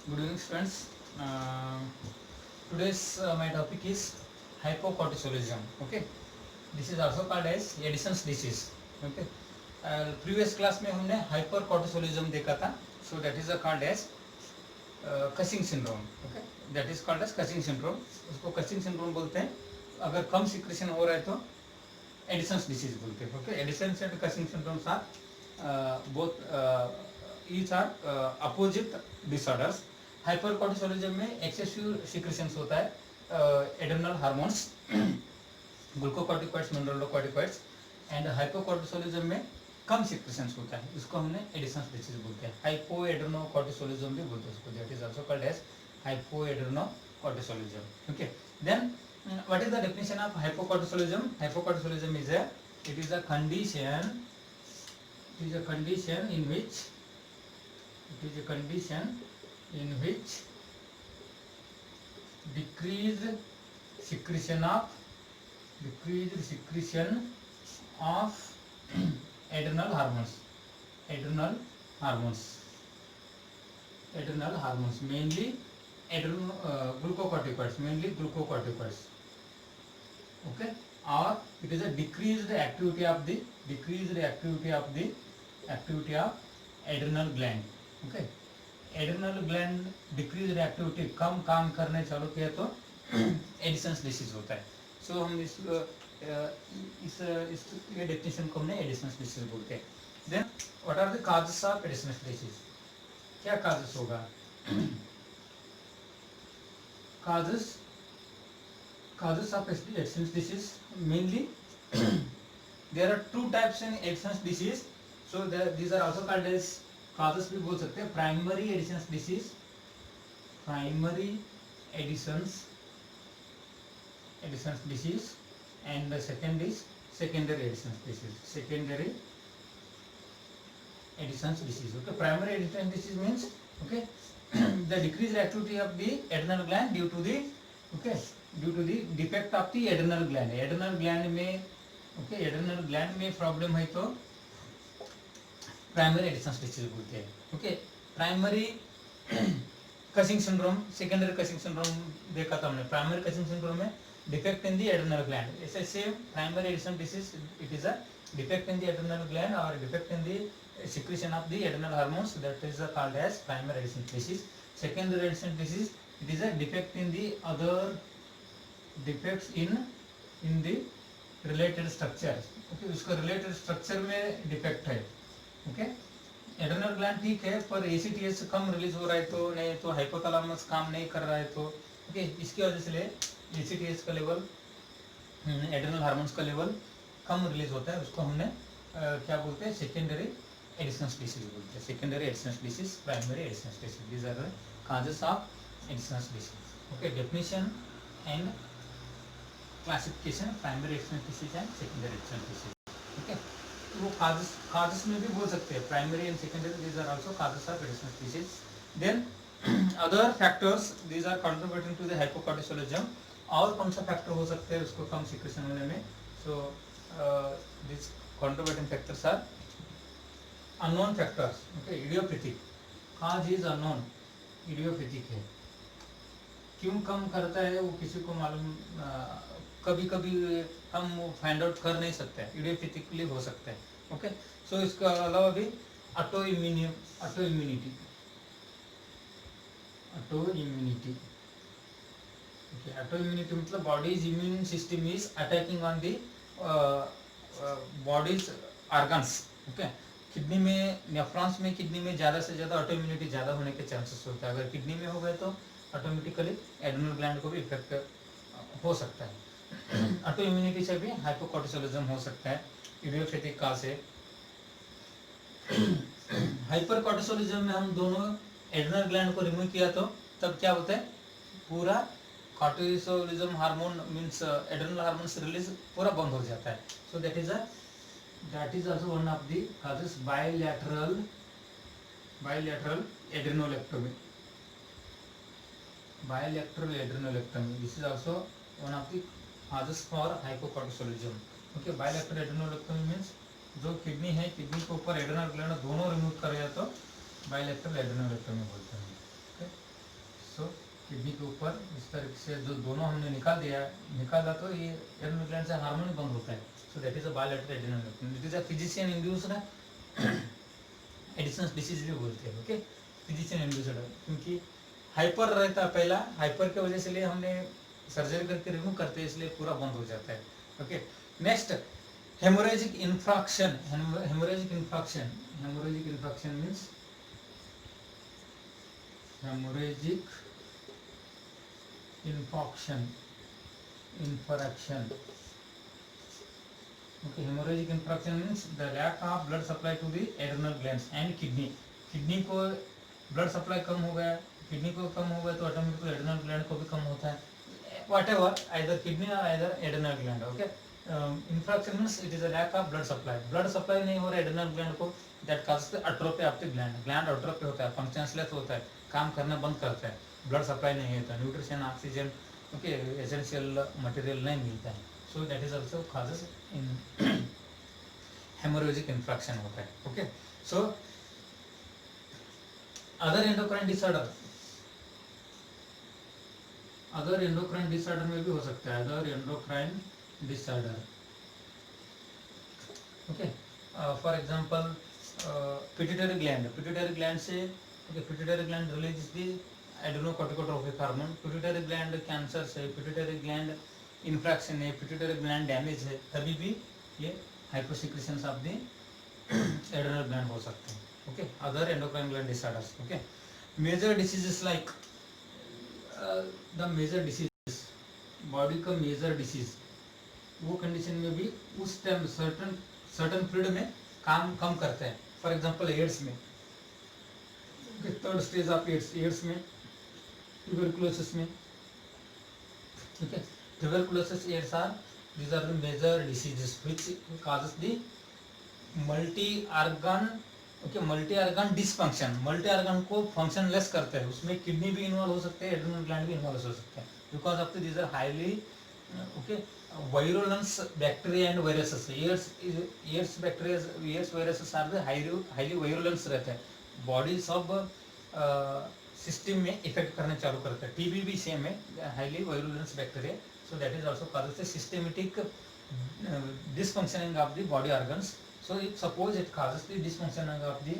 Good evening, students. Today's my topic is hypocortisolism. Okay, this is also called as Addison's disease. Okay, previous class में हमने hypercortisolism देखा था. So that is called as Cushing syndrome. Okay, that is called as Cushing syndrome. उसको Cushing syndrome बोलते हैं. अगर कम secretion हो रहा है तो Addison's disease बोलते हैं. Okay, Addison's and Cushing syndromes are both each are opposite disorders. हाइपरकॉर्टिसोलिज्म में एक्सेसिव सिक्रेशंस होता है adrenal hormones glucocorticoids mineralocorticoids and hypocortisolism में कम सिक्रेशंस होता है. इसको हमने एडिशंस डिसीज बोलते हैं. हाइपोएड्रेनोकॉर्टिसोलिज्म भी बोलते हैं इसको. That is also called as hypoadrenocortisolism. Okay, then what is the definition of hypocortisolism? Hypocortisolism is a condition in which decreased secretion of adrenal hormones, mainly glucocorticoids. Okay, or it is a decreased activity of adrenal gland. Okay, adrenal gland decrease activity, कम काम करने चालू किया तो editions disease होता है. सो हम इस ये डेफिनेशन को हमने एडिशंस डिसीज बोलते हैं. Then what are the causes of Addison's disease? क्या कॉजेस होगा? causes of Addison's disease mainly there are two types in Addison's disease. So these are also called as causes भी बोल सकते हैं. Primary Addison's disease, primary Addison's disease and the second is secondary Addison's disease. Okay, primary Addison's disease means okay the decrease activity of the adrenal gland due to the defect of the adrenal gland. Adrenal gland में problem है तो primary Addison's disease बोलते हैं. Okay, primary Cushing syndrome, secondary Cushing syndrome देखा था हमने. Primary Cushing syndrome में defect in the adrenal gland. ऐसे same primary Addison disease, it is a defect in the adrenal gland और defect in the secretion of the adrenal hormones. That is called as primary Addison disease. Secondary Addison disease, it is a defect in the other defects in the related structure. Okay, उसका related structure में defect है. Okay, adrenal gland ठीक है पर एसीटीएस कम release हो रहा है तो, नहीं तो हाइपोथैलेमस काम नहीं कर रहा है तो ओके, इसकी वजह से एसीटीएस का लेवल, एड्रेनल हार्मोन्स का लेवल कम रिलीज होता है. उसको हमने क्या बोलते हैं? सेकेंडरी एडिशंस डिसीज बोलते हैं. Secondary Addison's disease, primary Addison's disease, these are the causes of Addison's disease. Okay, definition and classification primary Addison's disease and secondary Addison's disease. Okay, वो causes में भी बोल सकते हैं. Primary and secondary, these are also causes of Addison's disease. Then other factors, these are contributing to the hypocortisolism. और कौन सा factor हो सकते हैं उसको कम सिक्रेशन होने में? So these contributing factors are unknown factors. Okay, idiopathic cause is unknown, idiopathic है. क्यों कम करता है वो किसी को मालूम, कभी कभी हम फाइंड आउट कर नहीं सकते हैं. इडियोपैथिकली हो सकता है. ओके, सो इसका अलावा भी auto immunity. Okay, auto immunity मतलब body's immune system is attacking on the body's organs. Okay, kidney में, नेफ्रॉन्स में, किडनी में ज़्यादा से ज़्यादा ऑटो इम्यूनिटी ज़्यादा होने के चांसेस होता है. अगर किडनी में हो गए तो ऑटोमेटिकली एड्रेनल ग्लैंड को भी इफेक्ट हो सकता है. ऑटो इम्यूनिटी से भी हाइपोकॉर्टिसोलिज्म हो सकता है. इडियोपैथिक काज है. हाइपरकॉर्टिसोलिज्म में हम दोनों एड्रेनल ग्लैंड को रिमूव किया तो तब क्या होता है? पूरा cortisolism hormone means adrenal hormones release पूरा बंद हो जाता है. So that is also one of the causes. Bilateral adrenolectomy. This is also one of the causes for hypocortisolism. Okay, bilateral adrenoleuctomy means जो किडनी है, किडनी के ऊपर adrenal gland दोनों रिमूव कर दिया तो बायलैटरल एड्रेनोलेक्टोमी बोलते हैं. सो किडनी के ऊपर इस तरह से जो दोनों हमने निकाला तो ये एड्रेनल ग्लैंड से हार्मोन बंद होता है. So that is a bilateral adrenal gland. It is a physician induced additional disease भी बोलते हैं. ओके, फिजिशियन इंड्यूस्ड, क्योंकि हाइपर रहता है पहला, हाइपर की वजह से लिए हमने सर्जरी करके रिमूव करते हैं, इसलिए पूरा बंद हो जाता है. Okay, next haemorrhagic infarction. Haemorrhagic infarction, haemorrhagic infarction means hemorrhagic infraction. Okay, hemorrhagic infraction means the lack of blood supply to the adrenal glands and kidney. Kidney को ब्लड सप्लाई कम हो गया, किडनी को कम हो गया तो ऑटोमेटिकली एड्रेनल ग्लैंड को भी कम होता है. whatever, either kidney or either adrenal gland. Okay, infraction means it is a lack of blood supply. blood supply नहीं हो रहा adrenal gland को, that causes the atrophy of the gland. gland atrophy होता है, functionless होता है, काम करना बंद करता है. ब्लड सप्लाई नहीं होता, nutrition, oxygen, okay, essential material नहीं मिलता है. So that is also causes in haemorrhagic infarction होता है. Okay, so other endocrine disorder, other endocrine disorder में भी हो सकता है. Other endocrine disorder, okay, for example pituitary gland. Pituitary gland से pituitary gland release the adrenocorticotropic hormone. Pituitary gland cancer से, pituitary gland infarction है, पिट्यूटरी ग्लैंड डैमेज है, तभी भी ये hyposecretions of the adrenal gland हो सकते हैं. Okay, other endocrine gland disorders. Okay, major diseases like the major disease, body का मेजर डिसीज, वो कंडीशन में भी उस टाइम सर्टन पीरियड में काम कम करते हैं. फॉर एग्जांपल एड्स में, थर्ड स्टेज ऑफ एड्स में, ट्यूबरकुलोसिस में. ठीक है, tuberculosis, AIDS are, these are the major diseases which causes the multi-organ, okay, multi-organ dysfunction. multi-organ को functionless करते हैं. उसमें किडनी भी इन्वॉल्व हो सकते हैं, एड्रेनल ग्लैंड भी इन्वॉल्व हो सकते हैं, because of these are highly, okay, virulence bacteria and viruses. AIDS bacteria, AIDS viruses are the highly virulence रहते हैं. बॉडी सब सिस्टम में इफेक्ट करने चालू करते हैं. टीबी भी सेम है, highly virulence bacteria. So that is also causes the systematic dysfunctioning of the body organs. So if suppose it causes the dysfunctioning of the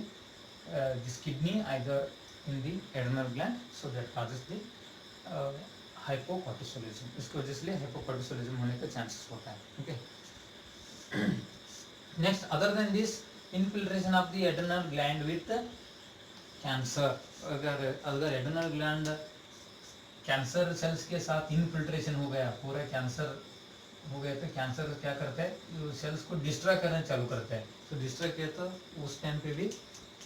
this kidney either in the adrenal gland, so that causes the hypocortisolism. इसकी वजह से hypocortisolism होने का chances होता है. Okay. Next, other than this, infiltration of the adrenal gland with cancer. अगर adrenal gland cancer cells के साथ इनफिल्ट्रेशन हो गया, पूरा कैंसर हो गया, तो कैंसर क्या करता है, सेल्स को डिस्ट्रॉय करना चालू करता है. तो डिस्ट्रॉय किया तो उस टाइम पे भी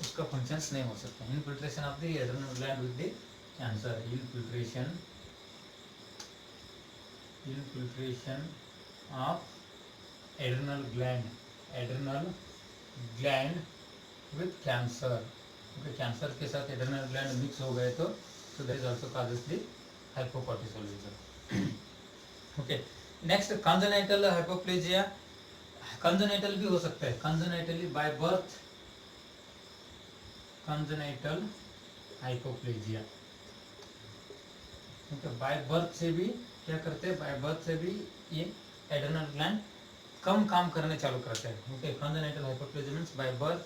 उसका फंक्शंस नहीं हो सकते. Infiltration of the adrenal gland with the cancer. Infiltration of adrenal gland with cancer. क्योंकि कैंसर के साथ एड्रेनल ग्लैंड मिक्स हो गए तो that is also causes the hypocortisolism. Okay, next congenital hypoplasia. Congenital भी हो सकता है, congenitally by birth, congenital hypoplasia. Okay, by birth से भी क्या करते हैं, बाय बर्थ से भी ये एड्रेनल ग्लैंड कम काम करने चालू करते हैं. Okay, congenital hypoplasia means by birth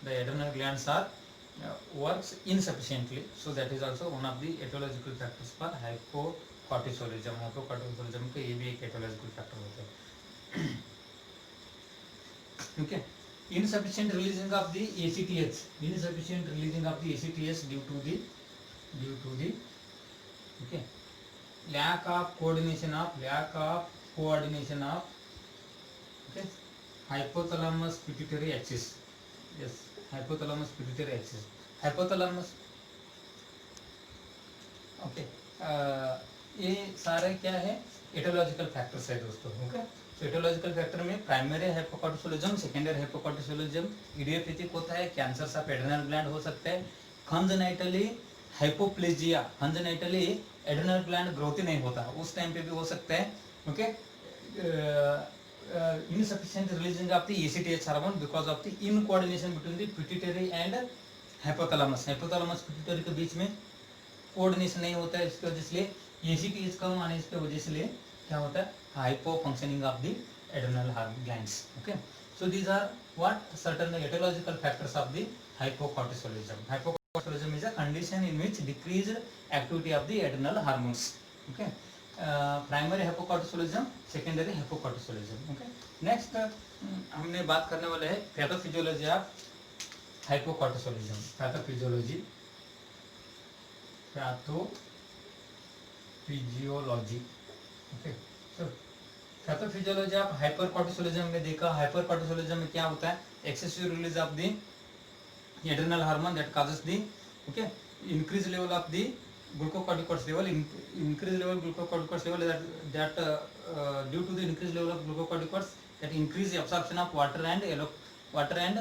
the adrenal glands are works insufficiently, so that is also one of the etiological factors for hypocortisolism. hypocortisolism के ये भी एक etiological factor होता है. Okay, insufficient releasing of the ACTH, insufficient releasing of the ACTH due to the okay, lack of coordination of okay, hypothalamus pituitary axis. Yes, hypothalamus pituitary axis. hypothalamus, okay, ये सारे क्या है, aetiological factors है दोस्तों. Okay, तो aetiological factor में primary hypocortisolism, secondary हाइपोकॉर्टिसोलिज्म, idiopathic होता है, कैंसर ऑफ एड्रेनल ग्लैंड हो सकता है, कंजेनिटली हाइपोप्लेजिया, कंजेनिटली एड्रेनल ग्लैंड ग्रोथ नहीं होता, उस टाइम पे भी हो सकता है. Okay, insufficient releasing of the ACTH hormone because of the incoordination between the pituitary and hypothalamus. hypothalamus pituitary के बीच में कोऑर्डिनेशन नहीं होता है, इसकी वजह से एसीटीएच कम आने की वजह से क्या होता है, hypo functioning of the adrenal glands. Okay, so these are what certain etiological factors of the hypocortisolism. Hypocortisolism is a condition in which decreased activity of the adrenal hormones. Okay, primary hypocortisolism, secondary hypocortisolism. Okay, next हमने बात करने वाले हैं pathophysiology of hypocortisolism. Pathophysiology okay, so pathophysiology of hypercortisolism में देखा. Hypercortisolism में क्या होता है, excessive release of the adrenal hormone that causes the increased level of the glucocorticoids level, increased level glucocorticoids level that due to the increased level of glucocorticoids that increase the absorption of water and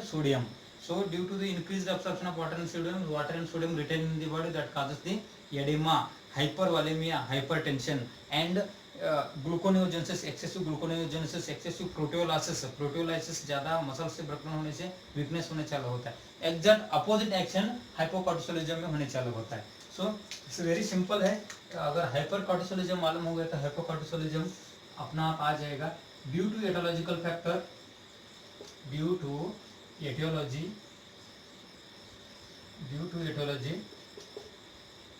sodium. So due to the increased absorption of water and sodium retained in the body, that causes the edema, hypervolemia, hypertension and gluconeogenesis, excessive gluconeogenesis, excessive proteolysis ज़्यादा muscle से breakdown होने से weakness होने चालू होता है. Exact opposite action हाइपोकॉर्टिसोलिज्म में होने चालू होता है. सो इट्स वेरी सिंपल है. अगर हाइपरकॉर्टिसोलिज्म मालूम हो गया तो हाइपोकॉर्टिसोलिज्म अपना आप आ जाएगा. Due to etiological factor, due to etiology,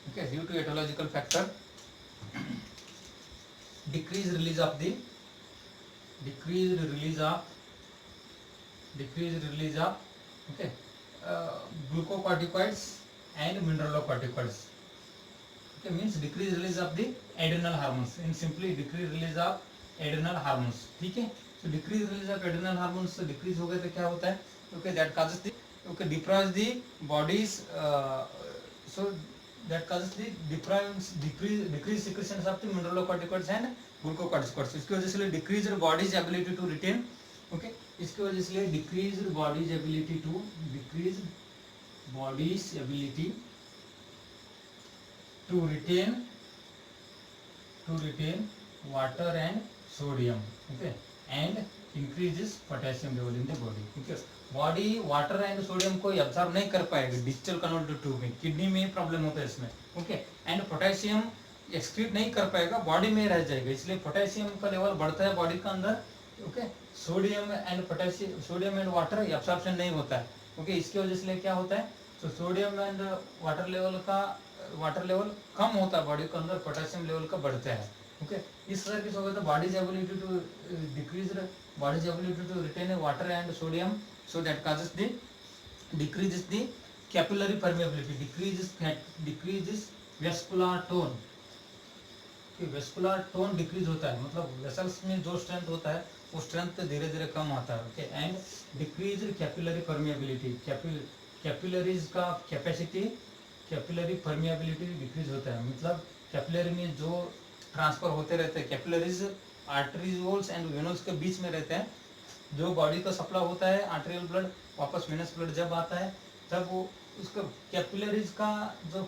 okay, due to etiological factor, decreased release of okay, glucocorticoids and mineralocorticoids. Okay, means decreased release of the adrenal hormones. In simply decreased release of adrenal hormones. ठीक है, so decreased release of adrenal hormones decrease हो गए तो क्या होता है, okay, that causes the deprives the body's so that causes the decrease secretions of the mineralocorticoids and glucocorticoids. इसकी वजह से decreased body's ability to retain, okay, इसकी वजह से decreased body's ability to retain water and sodium, okay, and increases potassium level in the body. Okay, body water and sodium को absorb नहीं कर पाएगा डिजिटल कन्वर्टर ट्यूब में, kidney में problem होता है इसमें. ओके, एंड पोटेशियम एक्सक्रीट नहीं कर पाएगा, बॉडी में रह जाएगा, इसलिए पोटेशियम का लेवल बढ़ता है बॉडी का अंदर. Okay, sodium and water absorption नहीं होता है. ओके, इसकी वजह से क्या होता है, तो सोडियम एंड वाटर लेवल कम होता है बॉडी के अंदर, पोटेशियम लेवल का बढ़ता है. ओके, इस तरह से होगा तो body's ability to retain water and sodium, so that causes the decreases the capillary permeability, decreases vascular tone. कि vascular tone decrease होता है, मतलब वेसल्स में जो स्ट्रेंथ होता है वो स्ट्रेंथ धीरे धीरे कम आता है. Okay, and decreased capillary permeability, capillaries का कैपिलरी परमिएबिलिटी डिक्रीज होता है. मतलब कैपिलरी में जो ट्रांसफर होते रहते हैं, कैपिलरीज आर्टरीजोल्स एंड वेनोल्स के बीच में रहते हैं. जो बॉडी को सप्लाई होता है आर्टेरियल ब्लड, वापस वेनस ब्लड जब आता है तब वो उसका कैपिलरीज का जो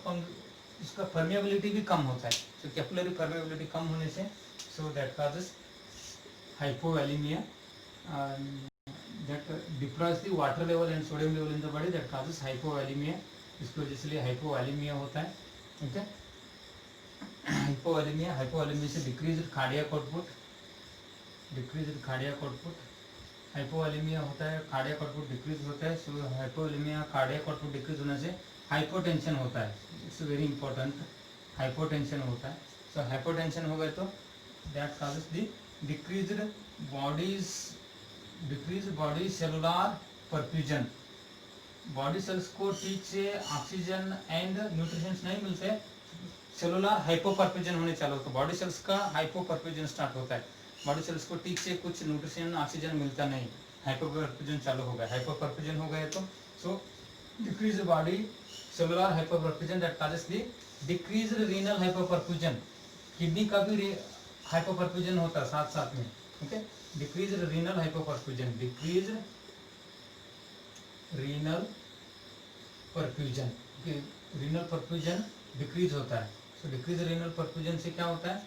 उसका परमिएबिलिटी भी कम होता है. तो कैपिलरी परमिएबिलिटी कम होने से so that causes hypovolemia, that depress the water level and sodium level in the body, that causes hypovolemia. इसकी वजह से हाइपोवैलेमिया होता है. ओके, हाइपोवैलेमिया से डिक्रीज्ड कार्डियक आउटपुट, हाइपोवैलेमिया होता है, कार्डियक आउटपुट डिक्रीज होता है. सो हाइपोवैलेमिया कार्डियक आउटपुट डिक्रीज होने से हाइपोटेंशन होता है. इट्स वेरी इंपॉर्टेंट, हाइपोटेंशन होता है. सो हाइपोटेंशन हो गए तो that causes the decreased body cellular perfusion. Body cells को ठीक से ऑक्सीजन एंड न्यूट्रिशंस नहीं मिलते, सेलुलर हाइपोपरफ्यूजन होने चालू होता है. बॉडी सेल्स का हाइपोपरफ्यूजन स्टार्ट होता है, बॉडी सेल्स को ठीक से कुछ न्यूट्रिशन ऑक्सीजन मिलता नहीं, हाइपोपरफ्यूजन चालू हो गया. हाइपोपरफ्यूजन हो गए तो so decrease body cellular hypoperfusion, that causes the decreased renal hypoperfusion. Kidney का भी हाइपोपरफ्यूजन होता है साथ साथ में. Okay, decreased renal hypoperfusion, decreased renal perfusion, renal perfusion decrease होता है. सो डिक्रीज रीनल परफ्यूजन से क्या होता है,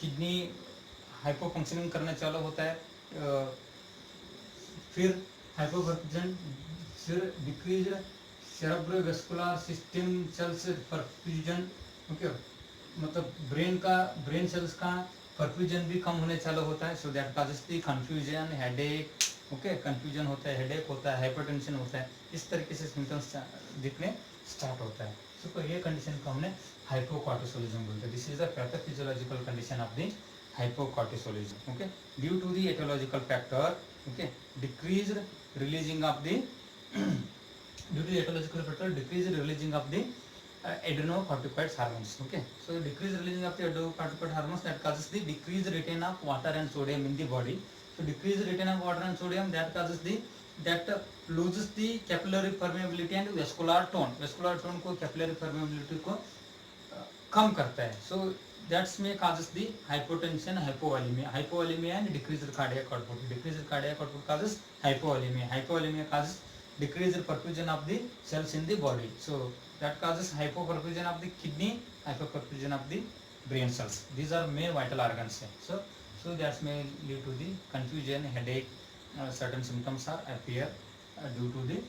किडनी हाइपो फंक्शनिंग करना चालू होता है. फिर हाइपोपरफ्यूजन, फिर decrease cerebrovascular system sales perfusion, okay, मतलब ब्रेन सेल्स का परफ्यूजन भी कम होने चालू होता है, so that causes the confusion, headache, okay, confusion होता है, हेडेक होता है, हाइपरटेंशन होता है, इस तरीके से सिम्टम्स दिखने स्टार्ट होता है। सो ये कंडीशन को हमने हाइपोकॉर्टिसोलिज्म बोलते हैं। This is the pathophysiological condition of the hypocortisolism, okay, due to the etiological factor, okay, decreased releasing of the due to the etiological factor decreased releasing of the adrenocorticoid hormones, okay, so decreased releasing of the adrenocorticoid hormones that causes the decreased retain of water and sodium in the body. So decreased retain of water and sodium that causes the that loses the capillary permeability and vascular tone को capillary permeability को कम करता है, so that's may causes the hypotension, hypovolemia and decreased cardiac output causes hypovolemia causes decreased perfusion of the cells in the body, so that causes hypoperfusion of the kidney, hypoperfusion of the brain cells. These are main vital organs, so that may lead to the confusion, headache, certain symptoms are appear due to the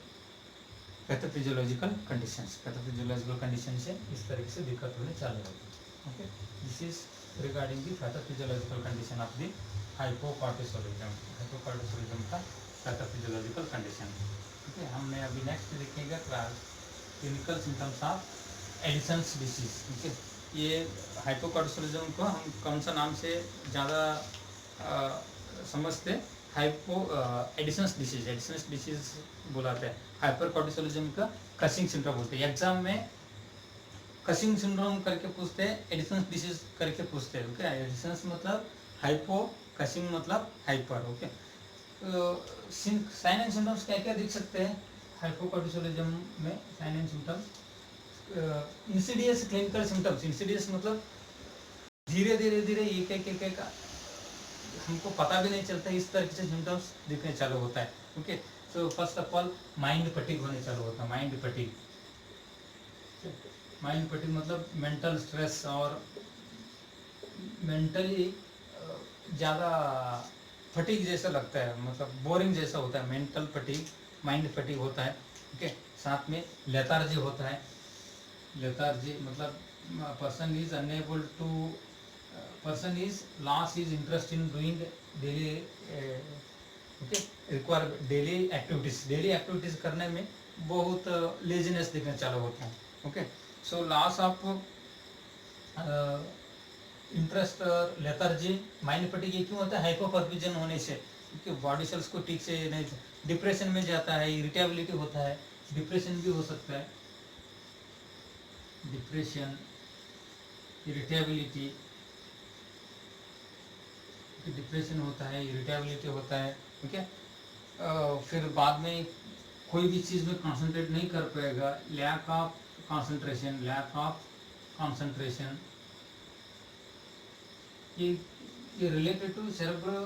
pathophysiological condition से इस तरीके से दिक्कत होने चालू होगी, okay. This is regarding the pathophysiological condition of the hypocortisolism का pathophysiological condition, okay. हमने अभी नेक्स्ट देखेंगे clinical symptoms of Addison's disease, okay. ये हाइपोकॉर्टिसोलिज्म को हम कौन सा नाम से ज़्यादा समझते, एडिसन्स डिसीज बुलाते हैं। हाइपरकॉर्टिसोलिज्म का कसिंग सिंड्रोम बोलते हैं। एग्जाम में कसिंग सिंड्रोम करके पूछते हैं, एडिसन्स डिसीज करके पूछते हैं, ओके। एडिसन्स मतलब हाइपो, कसिंग मतलब hyper, okay. Sign and symptoms क्या क्या दिख सकते हैं हाइपोकॉर्टिसोलिज्म में? Sign and symptoms, insidious clinical symptoms, insidious मतलब धीरे धीरे एक हमको पता भी नहीं चलता, इस तरह से सिम्टम्स दिखने चालू होता है, okay. So first of all mind fatigue होने चालू होता है। माइंड फटीग मतलब मेंटल स्ट्रेस और मेंटली ज़्यादा फटीग जैसा लगता है, मतलब बोरिंग जैसा होता है। मेंटल फटीग, माइंड फटीग होता है, ओके। साथ में लेथार्जी होता है। लेथार्जी मतलब person is unable to, person is loss is interest in doing daily, okay, require daily activities करने में बहुत लेजीनेस दिखने चालू होता है, okay. So loss of interest, lethargy, mind fatigue ये क्यों होता है? हाइपोपरफ्यूजन होने से, क्योंकि बॉडी सेल्स को ठीक से नहीं, डिप्रेशन में जाता है, इरिटेबिलिटी होता है, डिप्रेशन भी हो सकता है, डिप्रेशन, इरिटेबिलिटी, डिप्रेशन होता है, इरिटेबिलिटी होता है, ओके। फिर बाद में कोई भी चीज़ में कंसंट्रेट नहीं कर पाएगा, लैक ऑफ कंसंट्रेशन, ये related to cerebro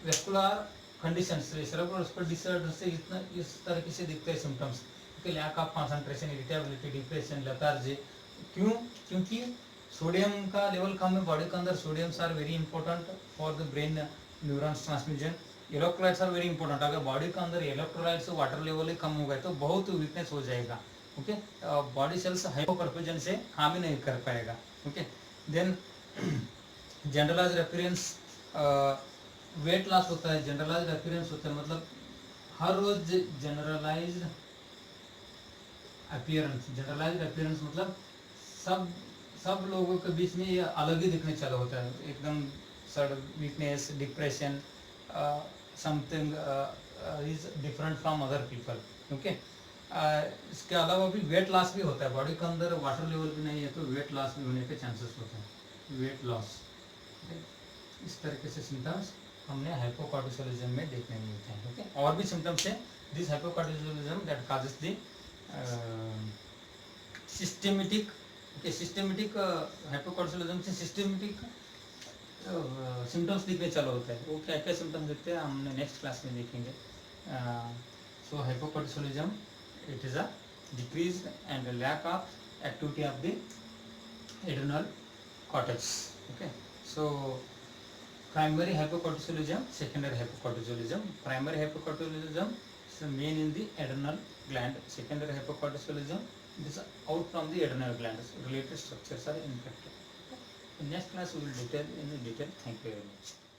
vascular conditions, cerebrovascular disorder से इतना इस तरीके से दिखते हैं symptoms, okay. Lack of concentration, irritability, depression, lethargy. क्यों? क्योंकि सोडियम का लेवल कम है बॉडी के अंदर। Sodiums are very important for the brain neurons transmission. Electrolytes are very important. अगर बॉडी के अंदर इलेक्ट्रोलाइट्स वाटर लेवल ही कम हो गए तो बहुत वीकनेस हो जाएगा, ओके। बॉडी सेल्स हाइपोपरफ्यूजन से काम ही नहीं कर पाएगा, okay. Then generalized appearance, weight loss होता है, जनरलाइज्ड अपीयरेंस होता है, मतलब हर रोज जनरलाइज्ड अपीयरेंस मतलब सब लोगों के बीच में ये अलग ही दिखने चालू होता है, एकदम sudden weakness, depression, something is different from other people, okay. इसके अलावा भी वेट लॉस भी होता है, बॉडी के अंदर वाटर लेवल भी नहीं है तो वेट लॉस भी होने के चांसेस होते हैं, वेट लॉस। इस तरीके से सिम्टम्स हमने हाइपोकॉर्टिसोलिज्म में देखने मिलते हैं, ओके। और भी सिम्टम्स है this hypocortisolism that causes the systematic, okay. Systematic hypocortisolism से सिस्टेमेटिक सिम्टम्स दिखने चालू होता है। वो क्या क्या सिम्टम्स दिखते हैं हमने नेक्स्ट क्लास में देखेंगे। So hypocortisolism it is a decrease and lack of activity of the adrenal cortex, okay. So primary hypocortisolism, secondary hypocortisolism. Primary hypocortisolism So main in the adrenal gland. Secondary hypocortisolism, this out from the adrenal gland. Related structures are infected. In next class we will detail in detail. Thank you very much.